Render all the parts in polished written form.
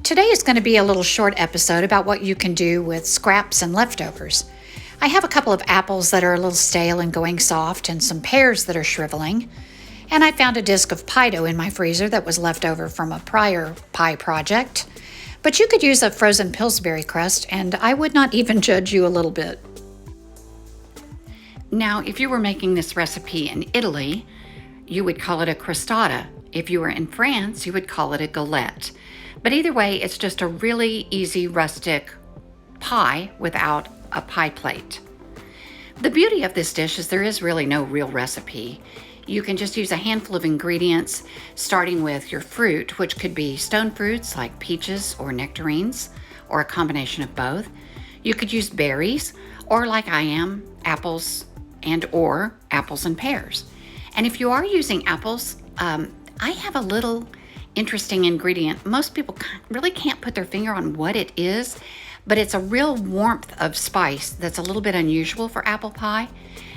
Today is going to be a little short episode about what you can do with scraps and leftovers. I have a couple of apples that are a little stale and going soft, and some pears that are shriveling. And I found a disc of pie dough in my freezer that was left over from a prior pie project. But you could use a frozen Pillsbury crust, and I would not even judge you a little bit. Now, if you were making this recipe in Italy, you would call it a crostata. If you were in France, you would call it a galette. But either way, it's just a really easy rustic pie without a pie plate. The beauty of this dish is there is really no real recipe. You can just use a handful of ingredients, starting with your fruit, which could be stone fruits like peaches or nectarines, or a combination of both. You could use berries, or like I am, apples or apples and pears. And if you are using apples, I have a little interesting ingredient. Most people really can't put their finger on what it is, but it's a real warmth of spice that's a little bit unusual for apple pie,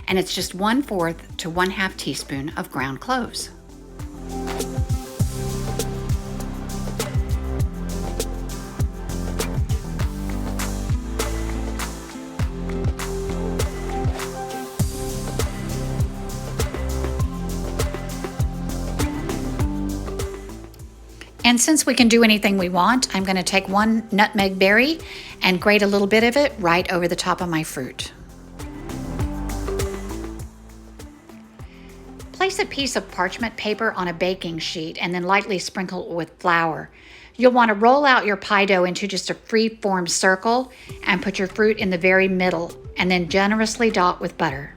and it's just 1/4 to 1/2 teaspoon of ground cloves. And since we can do anything we want, I'm going to take 1 nutmeg berry and grate a little bit of it right over the top of my fruit. Place a piece of parchment paper on a baking sheet and then lightly sprinkle it with flour. You'll want to roll out your pie dough into just a free-form circle and put your fruit in the very middle, and then generously dot with butter.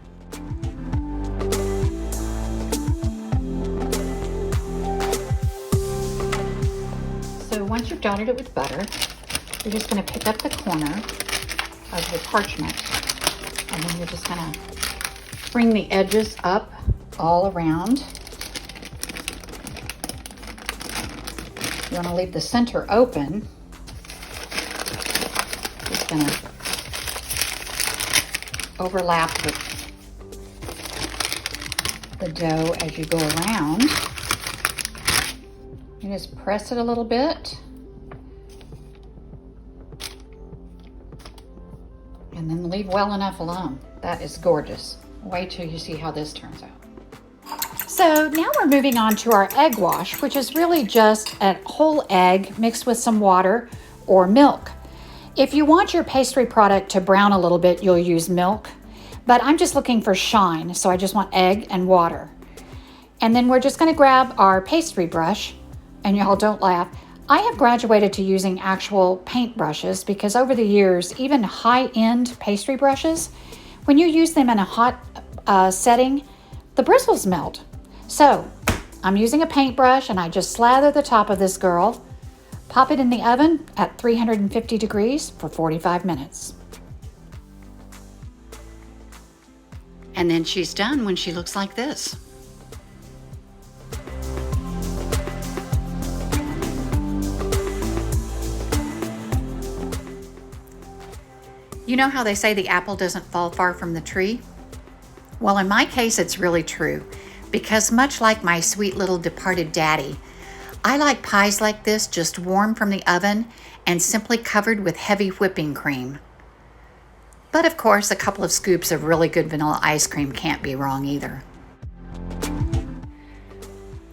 Once you've dotted it with butter, you're just going to pick up the corner of the parchment, and then you're just going to bring the edges up all around. You want to leave the center open. Just going to overlap the dough as you go around. You just press it a little bit, and then leave well enough alone. That is gorgeous. Wait till you see how this turns out. So now we're moving on to our egg wash, which is really just a whole egg mixed with some water or milk. If you want your pastry product to brown a little bit, you'll use milk, but I'm just looking for shine, so I just want egg and water. And then we're just going to grab our pastry brush. And y'all don't laugh. I have graduated to using actual paint brushes because over the years, even high-end pastry brushes, when you use them in a hot setting, the bristles melt. So I'm using a paintbrush, and I just slather the top of this girl, pop it in the oven at 350 degrees for 45 minutes. And then she's done when she looks like this. You know how they say the apple doesn't fall far from the tree? Well, in my case, it's really true, because much like my sweet little departed daddy, I like pies like this just warm from the oven and simply covered with heavy whipping cream. But of course, a couple of scoops of really good vanilla ice cream can't be wrong either.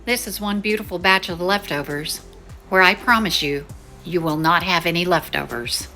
This is one beautiful batch of leftovers, where I promise you, you will not have any leftovers.